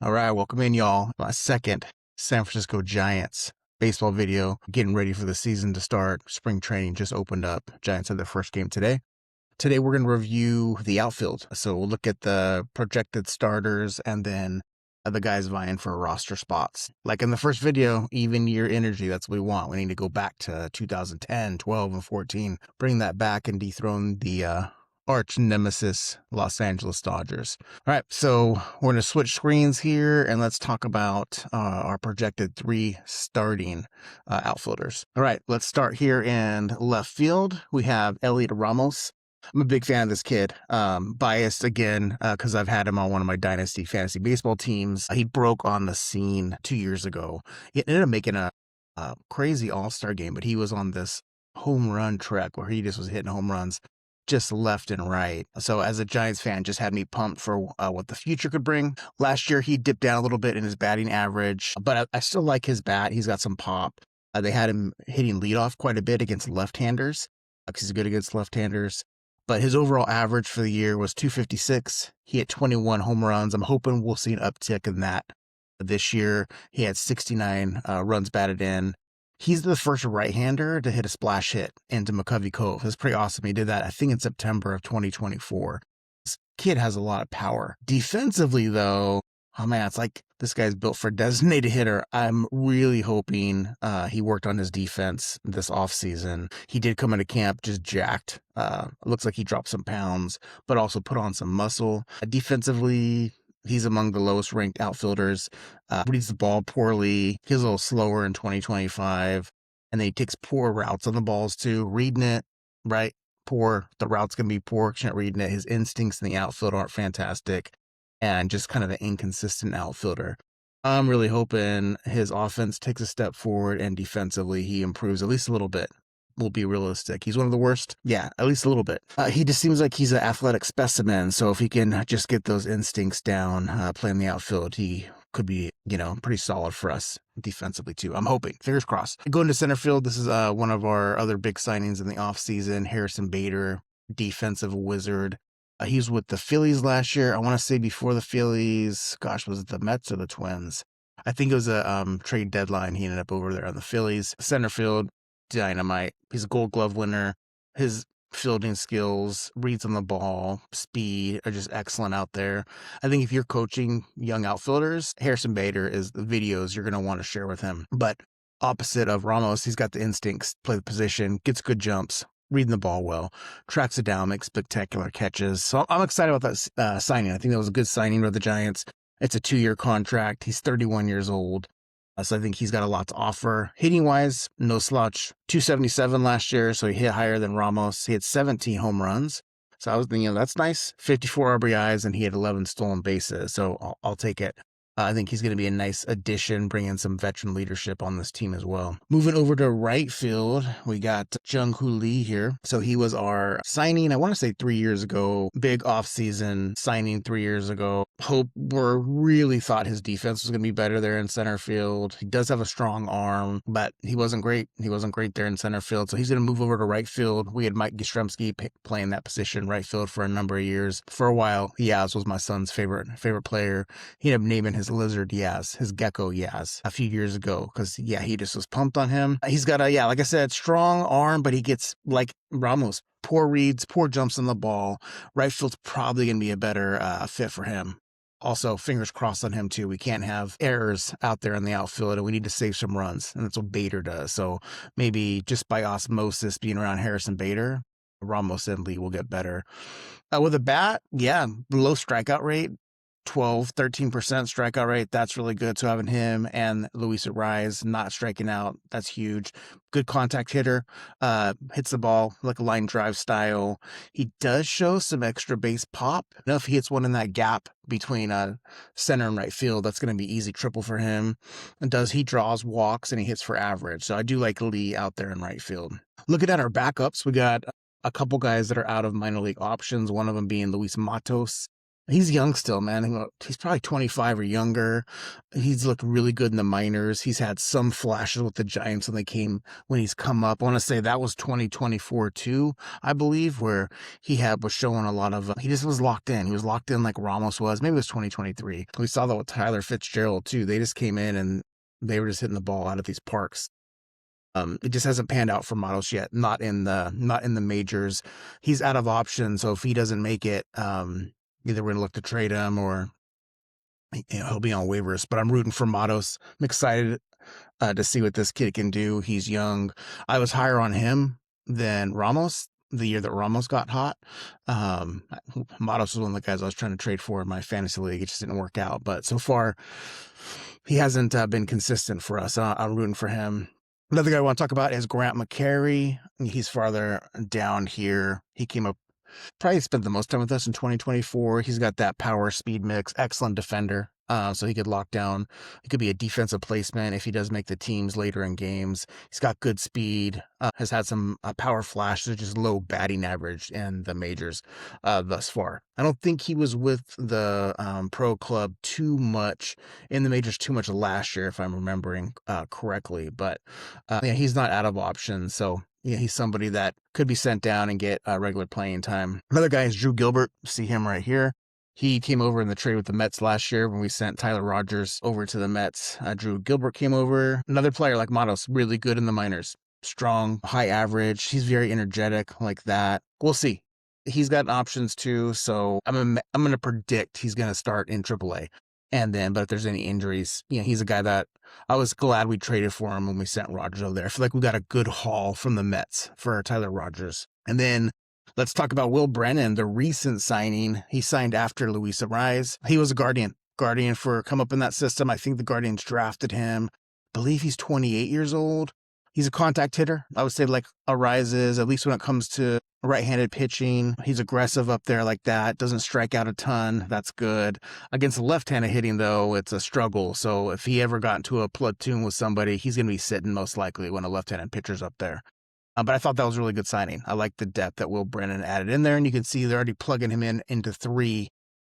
All right, welcome in, y'all. My second San Francisco Giants baseball video. Getting ready for the season to start. Spring training just opened up. Giants had their first game today. Today, we're going to review the outfield. So we'll look at the projected starters and then the guys vying for roster spots. Like in the first video, even year energy, that's what we want. We need to go back to 2010, 12, and 14. Bring that back and dethrone the arch nemesis Los Angeles Dodgers. All right, so we're going to switch screens here and let's talk about our projected 3 starting outfielders. All right, let's start here in left field. We have Elliot Ramos. I'm a big fan of this kid. Biased again because I've had him on one of my dynasty fantasy baseball teams. He broke on the scene 2 years ago. He ended up making a crazy all-star game, but he was on this home run trek where he just was hitting home runs just left and right. So as a Giants fan, just had me pumped for what the future could bring. Last year, he dipped down a little bit in his batting average, but I still like his bat. He's got some pop. They had him hitting leadoff quite a bit against left-handers because he's good against left-handers. But his overall average for the year was 256. He hit 21 home runs. I'm hoping we'll see an uptick in that this year. He had 69 runs batted in. He's the first right-hander to hit a splash hit into McCovey Cove. That's pretty awesome. He did that, I think, in September of 2024. This kid has a lot of power. Defensively, though, oh man, it's like this guy's built for a designated hitter. I'm really hoping he worked on his defense this offseason. He did come into camp just jacked. Looks like he dropped some pounds, but also put on some muscle. Defensively, he's among the lowest ranked outfielders. Reads the ball poorly. He's a little slower in 2025. And then he takes poor routes on the balls too. Reading it, right? Poor. The route's going to be poor. Can't reading it. His instincts in the outfield aren't fantastic. And just kind of an inconsistent outfielder. I'm really hoping his offense takes a step forward and defensively he improves at least a little bit. We'll be realistic. He's one of the worst. Yeah, at least a little bit. He just seems like he's an athletic specimen. So if he can just get those instincts down, playing the outfield, he could be, pretty solid for us defensively too. I'm hoping. Fingers crossed. Going to center field, this is one of our other big signings in the offseason. Harrison Bader, defensive wizard. He was with the Phillies last year. I want to say before the Phillies, gosh, was it the Mets or the Twins? I think it was a trade deadline. He ended up over there on the Phillies. Center field, dynamite. He's a Gold Glove winner. His fielding skills, reads on the ball, speed are just excellent out there. I think if you're coaching young outfielders, Harrison Bader is the videos you're going to want to share with him. But opposite of Ramos, he's got the instincts, play the position, gets good jumps, reading the ball well, tracks it down, makes spectacular catches. So I'm excited about that signing. I think that was a good signing with the Giants. It's a 2-year contract. He's 31 years old. So I think he's got a lot to offer. Hitting-wise, no slouch. 277 last year, so he hit higher than Ramos. He had 17 home runs. So I was thinking, that's nice. 54 RBIs, and he had 11 stolen bases. So I'll take it. I think he's going to be a nice addition, bringing some veteran leadership on this team as well. Moving over to right field, we got Jung Hoo Lee here. So he was our signing, I want to say 3 years ago, big offseason signing 3 years ago. Really thought his defense was going to be better there in center field. He does have a strong arm, but he wasn't great. He wasn't great there in center field. So he's going to move over to right field. We had Mike Yastrzemski playing that position, right field, for a number of years. For a while, Yaz was my son's favorite player. He ended up naming his lizard Yaz, his gecko Yaz, a few years ago because, he just was pumped on him. He's got like I said, strong arm, but he gets, like Ramos, poor reads, poor jumps on the ball. Right field's probably going to be a better fit for him. Also, fingers crossed on him, too. We can't have errors out there in the outfield, and we need to save some runs, and that's what Bader does. So maybe just by osmosis, being around Harrison Bader, Ramos and Lee will get better. With a bat, low strikeout rate. 13% strikeout rate. That's really good. So having him and Luis Ariz not striking out, that's huge. Good contact hitter. Hits the ball like a line drive style. He does show some extra base pop. If he hits one in that gap between center and right field, that's going to be easy triple for him. And he draws walks and he hits for average. So I do like Lee out there in right field. Looking at our backups, we got a couple guys that are out of minor league options. One of them being Luis Matos. He's young still, man. He's probably 25 or younger. He's looked really good in the minors. He's had some flashes with the Giants when he's come up. I want to say that was 2024 too, I believe, where was showing a lot of, he just was locked in. He was locked in like Ramos was. Maybe it was 2023. We saw that with Tyler Fitzgerald too. They just came in and they were just hitting the ball out of these parks. It just hasn't panned out for Matos yet. Not in the majors. He's out of options. So if he doesn't make it, either we're gonna look to trade him or he'll be on waivers. But I'm rooting for Matos. I'm excited to see what this kid can do. He's young. I was higher on him than Ramos the year that Ramos got hot. Matos was one of the guys I was trying to trade for in my fantasy league. It just didn't work out. But so far, he hasn't been consistent for us. I'm rooting for him. Another guy I want to talk about is Grant McCary. He's farther down here. He came up, probably spent the most time with us in 2024. He's got that power speed mix, excellent defender. So he could lock down. He could be a defensive placement if he does make the teams later in games. He's got good speed, has had some power flashes, just low batting average in the majors thus far. I don't think he was with the pro club too much in the majors too much last year, if I'm remembering correctly. But yeah, he's not out of options. So yeah, he's somebody that could be sent down and get regular playing time. Another guy is Drew Gilbert. See him right here. He came over in the trade with the Mets last year when we sent Tyler Rogers over to the Mets. Drew Gilbert came over. Another player like Matos, really good in the minors. Strong, high average. He's very energetic like that. We'll see. He's got options too, so I'm going to predict he's going to start in AAA. But if there's any injuries, he's a guy that I was glad we traded for him when we sent Rogers over there. I feel like we got a good haul from the Mets for Tyler Rogers. And then let's talk about Will Brennan, the recent signing. He signed after Luis Arraez. He was a Guardian for come up in that system. I think the Guardians drafted him. I believe he's 28 years old. He's a contact hitter. I would say like Arraez is, at least when it comes to right-handed pitching. He's aggressive up there like that. Doesn't strike out a ton. That's good. Against left-handed hitting, though, it's a struggle. So if he ever got into a platoon with somebody, he's going to be sitting most likely when a left-handed pitcher's up there. But I thought that was a really good signing. I like the depth that Will Brennan added in there, and you can see they're already plugging him into three,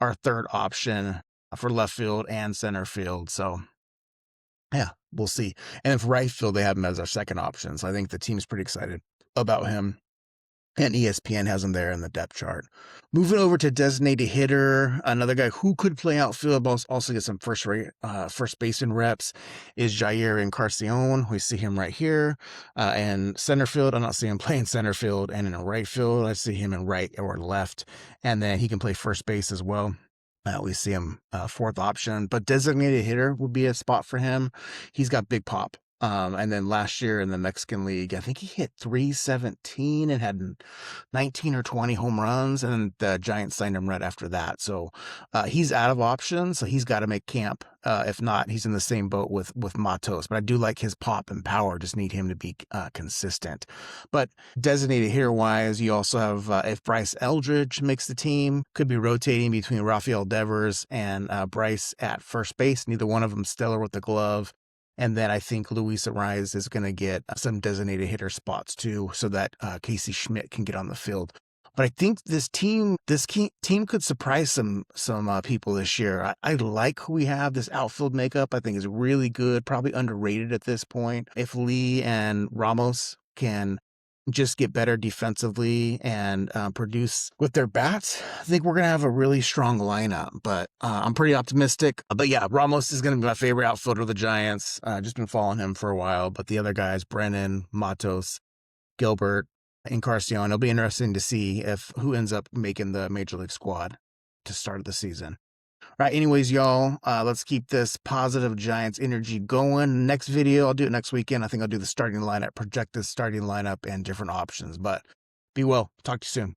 our third option for left field and center field. So yeah, we'll see. And if right field, they have him as our second option. So I think the team's pretty excited about him. And ESPN has him there in the depth chart. Moving over to designated hitter, another guy who could play outfield, but also get some first baseman reps is Jair Encarnacion. We see him right here. And center field, I'm not seeing him playing center field. And in a right field, I see him in right or left. And then he can play first base as well. We see him fourth option, but designated hitter would be a spot for him. He's got big pop. And then last year in the Mexican League, I think he hit 317 and had 19 or 20 home runs, and the Giants signed him right after that. So he's out of options, so he's got to make camp. If not, he's in the same boat with Matos. But I do like his pop and power. Just need him to be consistent. But designated hitter-wise, you also have, if Bryce Eldridge makes the team, could be rotating between Rafael Devers and Bryce at first base. Neither one of them stellar with the glove. And then I think Luis Arraez is going to get some designated hitter spots too, so that Casey Schmidt can get on the field. But I think this team could surprise some people this year. I like who we have. This outfield makeup, I think, is really good. Probably underrated at this point. If Lee and Ramos can just get better defensively and produce with their bats, I think we're going to have a really strong lineup. But I'm pretty optimistic. But yeah, Ramos is going to be my favorite outfielder of the Giants. Just been following him for a while. But the other guys, Brennan, Matos, Gilbert, Encarnacion, it'll be interesting to see who ends up making the Major League squad to start the season. All right, anyways, y'all, let's keep this positive Giants energy going. Next video, I'll do it next weekend. I think I'll do the starting lineup, project the starting lineup and different options. But be well. Talk to you soon.